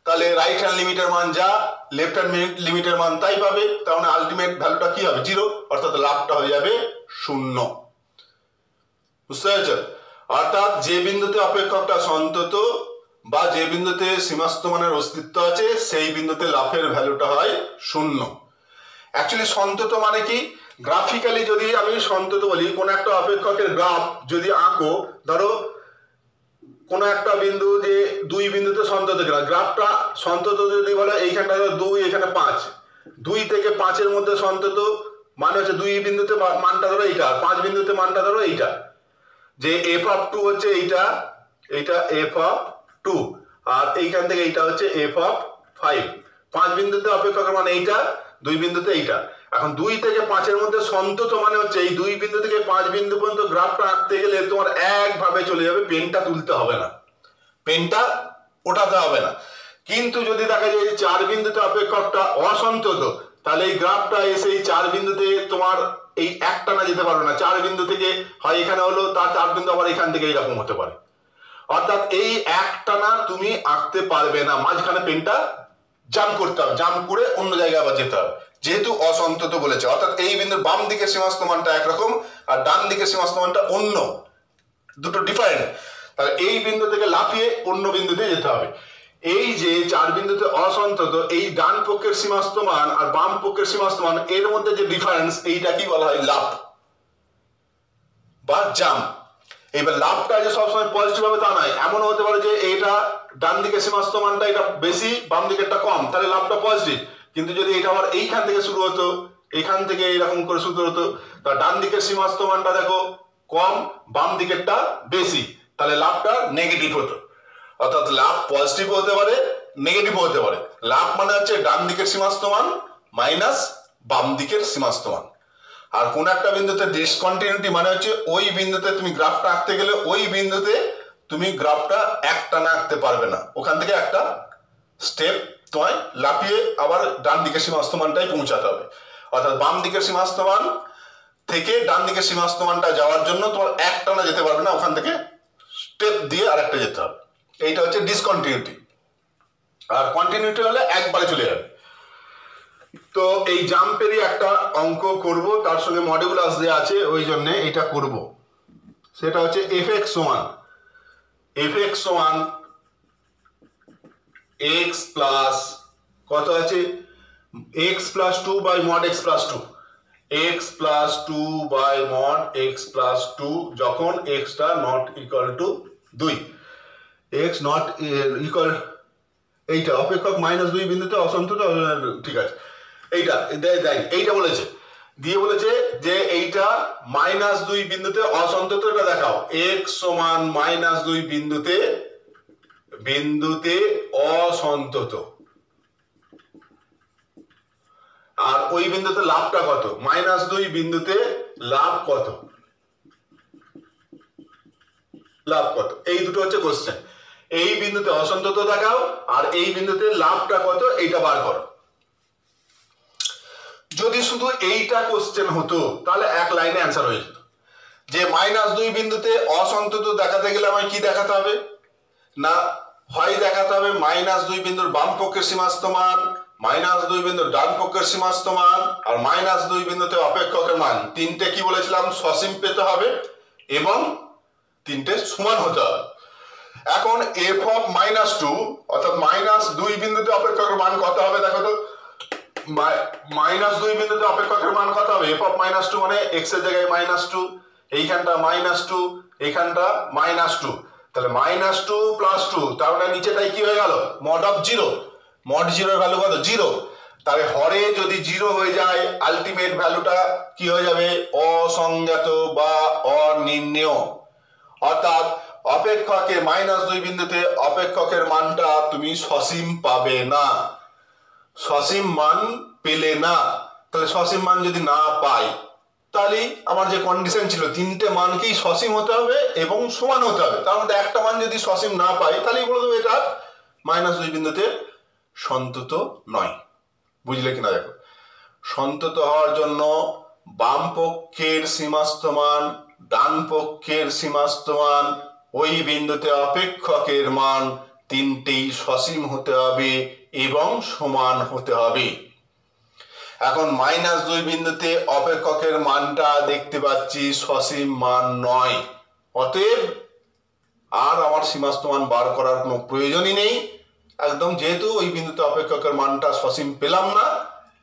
তাহলে রাইট হ্যান্ড লিমিটের মান যা, লেফট হ্যান্ড লিমিটের মান তাই পাবে, তার মানে আলটিমেট ভ্যালুটা কি হবে? 0, অর্থাৎ লাভটা হয়ে যাবে 0। বুঝতে পেরেছ? অর্থাৎ যে বিন্দুতে অপেক্ষকটা সন্তত বা যে বিন্দুতে সীমাস্থ মানের অস্তিত্ব আছে, সেই বিন্দুতে লাফের ভ্যালুটা হয় 0। অ্যাকচুয়ালি সন্তত মানে কি? গ্রাফিক্যালি যদি আমি সন্তত বলি, কোন একটা অপেক্ষকের গ্রাফ যদি আঁকো, ধরো কোন একটা বিন্দু যে 2 বিন্দুতে সন্তত কিনা, গ্রাফটা সন্তত যদি বলে এইখানটা 2, এখানে 5, 2 থেকে 5 এর মধ্যে সন্তত মানে হচ্ছে 2 বিন্দুতে মানটা ধরো এইটা, আর 5 বিন্দুতে মানটা ধরো এইটা, যে f(2) হচ্ছে এইটা, এইটা f(2), আর এইখান থেকে এইটা হচ্ছে f(5). 5 বিন্দুতে অপেক্ষকের মানে এইটা, 2 বিন্দুতে এইটা। এখন 2 থেকে 5 এর মধ্যে সন্তত মানে হচ্ছে এই 2 বিন্দু থেকে 5 বিন্দু পর্যন্ত গ্রাফটা আঁকতে গেলে তোমার একভাবে চলে যাবে, পেনটা তুলতে হবে না, পেনটা ওঠাতে হবে না। কিন্তু যদি দেখা যায় 4 বিন্দুতে অপেক্ষকটা অসন্তত, তাহলে এই গ্রাফটা এসে এই 4 বিন্দুতে তোমার এই একটানা যেতে পারবে না, 4 বিন্দু থেকে হয় এখানে হলো, তার 4 বিন্দু আবার এখান থেকে এইরকম হতে পারে, অর্থাৎ এই একটানা তুমি আঁকতে পারবে না, মাঝখানে পেনটা জাম্প করতে হবে, জাম্প করে অন্য জায়গায় আবার যেতে হবে, যেহেতু অসন্তত বলেছে। অর্থাৎ এই বিন্দুর বাম দিকে সীমাস্থ মানটা একরকম আর ডান দিকে সীমাস্থ মানটা অন্য, দুটো ডিফারেন্ট, তাহলে এই বিন্দু থেকে লাফিয়ে অন্য বিন্দুতে যেতে হবে। এই যে 4 বিন্দুতে অসন্তত, এই ডান পক্ষের সীমাস্থ মান আর বাম পক্ষের সীমাস্থ মান এর মধ্যে যে ডিফারেন্স, এইটা কি বলা হয়? লাফ বা জাম্প। এবার লাভটা যে সবসময় পজিটিভ হবে তা নয়, এমন হতে পারে যে এটা ডান দিকে সীমাস্থ মানটা এটা বেশি, বাম দিকেরটা কম, তাহলে লাভটা পজিটিভ। কিন্তু যদি এটা আবার এইখান থেকে শুরু হতো, এইখান থেকে এইরকম করে শুরু হতো, তা ডান দিকের সীমাস্থ মানটা দেখো কম, বাম দিকেরটা বেশি, তাহলে লাভটা নেগেটিভ হতো। অর্থাৎ লাভ পজিটিভ হতে পারে, নেগেটিভ হতে পারে। লাভ মানে হচ্ছে ডান দিকের সীমাস্থ মান মাইনাস বাম দিকের সীমাস্থ মান। আর কোন একটা বিন্দুতে ডিসকন্টিনিউটি মানে হচ্ছে ওই বিন্দুতে তুমি গ্রাফটা আঁকতে গেলে ওই বিন্দুতে তুমি গ্রাফটা একটানা আঁকতে পারবে না, ওখান থেকে একটা স্টেপ তোমায় লাফিয়ে আবার ডান দিকের সীমাস্থ মানটাই পৌঁছাতে হবে। অর্থাৎ বাম দিকের সীমাস্থ মান থেকে ডান দিকের সীমাস্থ মানটা যাওয়ার জন্য তোমার একটানা যেতে পারবে না, ওখান থেকে স্টেপ দিয়ে আরেকটা যেতে হবে। এইটা হচ্ছে ডিসকন্টিনিউটি। আর কন্টিনিউটি হলে একবারে চলে যাবে। তো এই জাম্পেরই একটা অঙ্ক করব, তার সঙ্গে মডিউলাস দেওয়া আছে, ওই জন্য এটা করব। সেটা হচ্ছে fx সমান fx সমান x প্লাস কত আছে x plus 2 by mod x plus 2 x plus 2 by mod x plus 2 যখন x টা not equal to 2 x not equal এইটা অপেক্ষক -2 বিন্দুতে অসন্তত ঠিক আছে এইটা এইটা বলেছে দিয়ে বলেছে যে এইটা -2 বিন্দুতে অসন্তত এটা দেখাও x সমান -2 বিন্দুতে অসন্তত আর ওই বিন্দুতে লাভটা কত -2 বিন্দুতে লাভ কত এই দুটো হচ্ছে কোশ্চেন এই বিন্দুতে অসন্তত দেখাও আর এই বিন্দুতে লাভটা কত এইটা বার করো যদি শুধু এইটা কোশ্চেন হতো তাহলে এক লাইনে অ্যান্সার হয়ে যেত যে -2 বিন্দুতে অসন্তত দেখাতে গেলে আমায় কি দেখাতে হবে না হয় দেখাতে হবে -2 বিন্দুর বাম পক্ষের সীমাস্ত মান -2 বিন্দুর ডান পক্ষের সীমাস্ত মান আর -2 বিন্দুতে অপেক্ষকের মান তিনটে কি বলেছিলাম সসীম পেতে হবে এবং তিনটে সমান হতে হবে এখন f অফ -2 অর্থাৎ -2 বিন্দুতে অপেক্ষকের মান কত হবে দেখো তো -2 বিন্দুতে অপেক্ষকের মান কত হবে f অফ -2 মানে x এর জায়গায় -2 এইখানটা -2 এইখানটা -2 তাহলে -2 প্লাস 2 তার মানে নিচেটাই কি হয়ে গেল মড অফ 0 মড 0 এর ভ্যালু কত 0 তাহলে হরে যদি 0 হয়ে যায় আলটিমেট ভ্যালুটা কি হয়ে যাবে অসংজ্ঞাত বা অনির্ণেয় অর্থাৎ অপেক্ষকের -2 বিন্দুতে অপেক্ষকের মানটা তুমি সসীম পাবে না সসীম মান পেলে না তাহলে সসীম মান যদি না পাই তাহলে আমার যে কন্ডিশন ছিল তিনটে মানকেই সসীম হতে হবে এবং সমান হতে হবে তার মধ্যে একটা মান যদি সসীম না পাই তাহলে বলে দেবো এটা -2 বিন্দুতে সন্তত নয় বুঝলে কিনা দেখো সন্তত হওয়ার জন্য বাম পক্ষের সীমাস্ত মান ডান পক্ষের সীমাস্ত মান ওই বিন্দুতে অপেক্ষকের মান তিনটেই সসীম হতে হবে এবং সমান হতে হবে এখন -2 বিন্দুতে অপেক্ষকের মানটা দেখতে পাচ্ছি সসীম মান নয় অতএব আর আমার সীমাস্ত মান বার করার কোনো প্রয়োজনই নেই একদম যেহেতু ওই বিন্দুতে অপেক্ষকের মানটা সসীম পেলাম না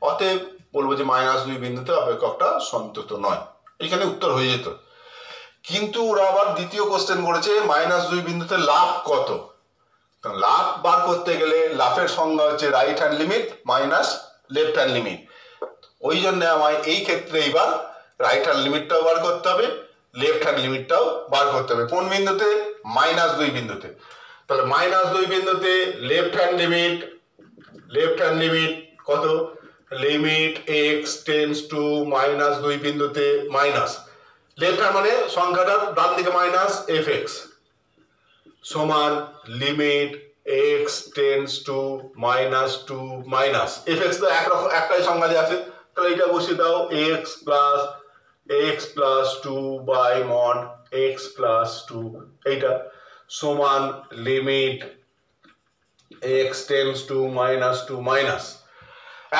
অতএব বলবো যে -2 বিন্দুতে অপেক্ষকটা সন্তত নয় এখানে উত্তর হয়ে যেত কিন্তু ওরা আবার দ্বিতীয় কোশ্চেন করেছে -2 বিন্দুতে লাভ কত লাভ বার করতে গেলে লাভের সংজ্ঞা হচ্ছে right hand limit minus left hand limit ওই জন্য আমায় এই ক্ষেত্রে এবার রাইট হ্যান্ড লিমিটটাও বার করতে হবে লেফট হ্যান্ড লিমিটটাও বার করতে হবে কোন বিন্দুতে -2 বিন্দুতে তাহলে -2 বিন্দুতে লেফট হ্যান্ড লিমিট কত লিমিট x টেন্ডস টু -2 বিন্দুতে মাইনাস লেফট হ্যান্ড মানে সংখ্যাটার ডান দিকে মাইনাস fx সমান limit x tends to -2 minus fx তো একটাই সংখ্যা দিয়ে আছে তাহলে এটা বসিয়ে দাও x plus 2 by mod x plus 2 এইটা সমান limit x tends to -2 minus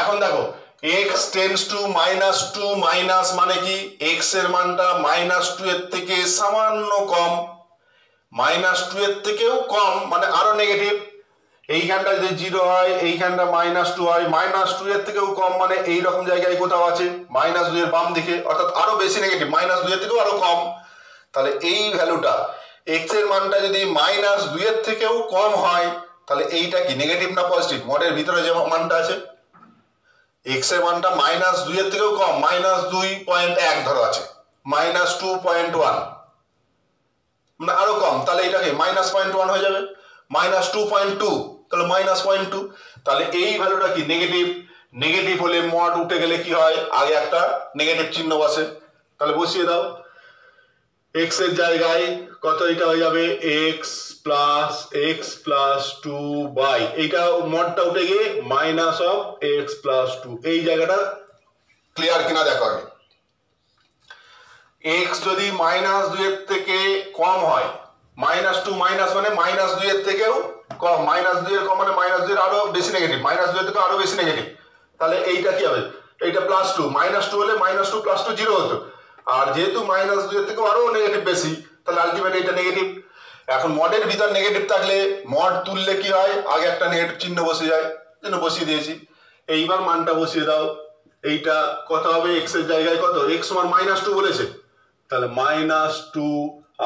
এখন দেখো x টেন্ডস টু -2 মাইনাস মানে কি x এর মানটা -2 এর থেকে সামান্য কম -2 এর থেকেও কম মানে আরো নেগেটিভ এইখানটা যদি 0 হয় এইখানটা -2 হয় -2 এর থেকেও কম মানে এই রকম জায়গায় কোথাও আছে -2 এর বাম দিকে অর্থাৎ আরো বেশি নেগেটিভ -2 এর থেকেও আরো কম তাহলে এই ভ্যালুটা x এর মানটা যদি -2 এর থেকেও কম হয় তাহলে এইটা কি নেগেটিভ না পজিটিভ মডের ভিতরে যে মানটা আছে x এর মানটা -2 এর থেকেও কম -2.1 ধরো আছে -2.1 মানে আরো কম তাহলে এটাকে -0.1 হয়ে যাবে -2.2 তাহলে -0.2 তাহলে এই ভ্যালুটা কি নেগেটিভ হলে মড উঠে গেলে কি হয় আগে একটা নেগেটিভ চিহ্ন বসে তাহলে বসিয়ে দাও x এর জায়গায় কত এটা হয়ে যাবে x প্লাস 2 বাই এইটা মডটা উঠে গিয়ে -(x+2) এই জায়গাটা ক্লিয়ার কিনা দেখো আগে x যদি -2 এর থেকে কম হয় -2 মাইনাস মানে -2 এর থেকেও কম -2 এর কম মানে -2 এর আরো বেশি নেগেটিভ -2 এর থেকে আরো বেশি নেগেটিভ তাহলে এইটা কি হবে এইটা +2 -2 হলে -2 + 2 0 হতো আর যেহেতু -2 এর থেকে আরো নেগেটিভ বেশি তাহলে আলটিমেট এটা নেগেটিভ এখন মডের ভিতর নেগেটিভ থাকলে মড তুললে কি হয়, আগে একটা নেগেটিভ চিহ্ন বসে যায়, জন্য বসিয়ে দিয়েছি। এইবার মানটা বসিয়ে দাও, এইটা কত হবে, এক্স এর জায়গায় কত, এক্স সমান -2 বলেছে, তাহলে -2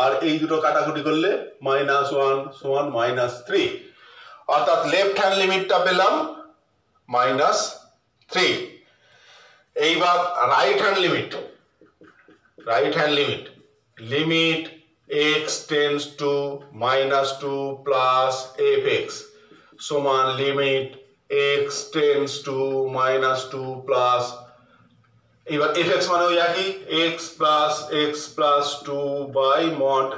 আর এই দুটো কাটাকুটি করলে -1 সমান -3, অর্থাৎ লেফট হ্যান্ড লিমিটটা পেলাম -3। এইবার right hand limit, limit x tends to -2 plus fx সমান limit x tends to -2 plus, এবার fx মানে ওই একই, x plus 2 by mod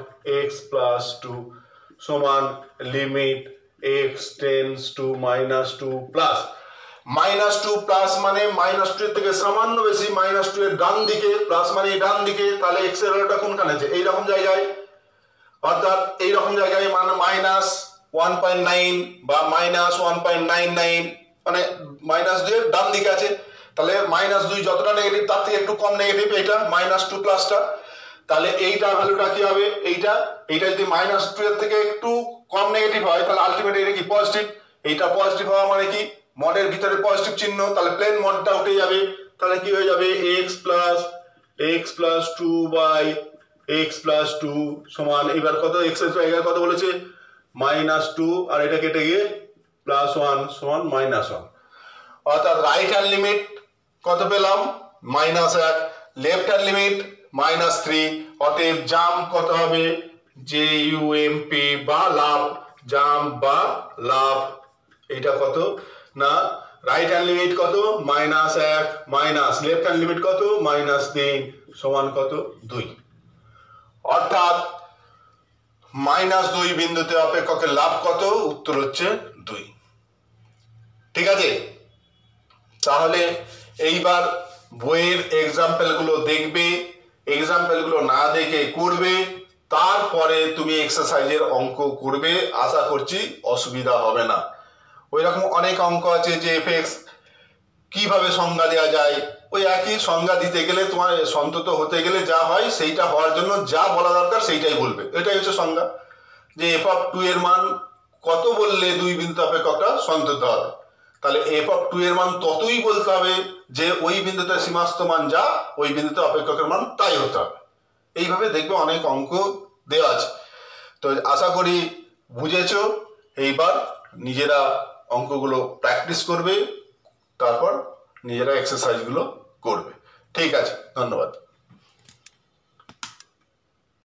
x plus 2 সমান limit x tends to -2 plus, -2 plus মানে -2 এর থেকে সামান্য বেশি, -2 এর ডান দিকে, প্লাস মানে ডান দিকে, তাহলে x এর ভ্যালুটা কোনখানে আছে, এইরকম জায়গায়, অর্থাৎ এইরকম জায়গায় মানে -1.9 বা -1.99 মানে -2 এর ডান দিকে আছে, তাহলে -2 যতটা নেগেটিভ তার থেকে একটু কম নেগেটিভ এটা -2 প্লাসটা, তাহলে এইটার ভ্যালুটা কি হবে, এইটা যদি -2 এর থেকে একটু কম নেগেটিভ হয় তাহলে আলটিমেটলি এটা কি পজিটিভ, এইটা পজিটিভ হওয়া মানে কি মডের ভিতরে পজিটিভ চিহ্ন, তাহলে প্লেন মডটা উঠে যাবে, তাহলে কি হয়ে যাবে x plus 2 by x plus 2 সমান, এবার কত, x এর জায়গায় কত বলেছে -2 আর এটা কেটে গিয়ে +1 সমান -1, অর্থাৎ রাইট হ্যান্ড লিমিট কত পেলাম -1, লেফট হ্যান্ড লিমিট -3, অতএব জাম্প কত হবে, JUMP বা লাভ, জাম্প বা লাভ, এটা কত না রাইট হ্যান্ড লিমিট কত -1 মাইনাস লেফট হ্যান্ড লিমিট কত -3 সমান কত 2, অর্থাৎ -2 বিন্দুতে অপেক্ষকের লাভ কত, উত্তর হচ্ছে 2। ঠিক আছে, তাহলে এইবার বইয়ের এক্সাম্পল গুলো দেখবে, এক্সাম্পল গুলো না দেখে করবে, তারপরে তুমি এক্সারসাইজের অঙ্ক করবে, আশা করছি অসুবিধা হবে না। ওই রকম অনেক অঙ্ক আছে যে এফএক্স কিভাবে সংজ্ঞা দেওয়া যায়, ওই একই সংজ্ঞা দিতে গেলে তোমার সন্তত হতে গেলে যা হয় সেইটা হওয়ার জন্য যা বলা দরকার সেইটাই বলবে, এটাই হচ্ছে সংজ্ঞা, যে f(2) এর মান কত বললে 2 বিন্দু অপেক্ষকটা সন্তত হবে, তাহলে f(2) এর মান ততই বলতে হবে যে ওই বিন্দুতে সীমাস্থ মান যা ওই বিন্দুতে অপেক্ষকের মান তাই হতে হবে। এইভাবে দেখবে অনেক অঙ্ক দেওয়া আছে। তো আশা করি বুঝেছো, এইবার নিজেরা অঙ্কগুলো প্র্যাকটিস করবে, তারপর নিজেরা এক্সারসাইজগুলো করবে। ঠিক আছে, ধন্যবাদ।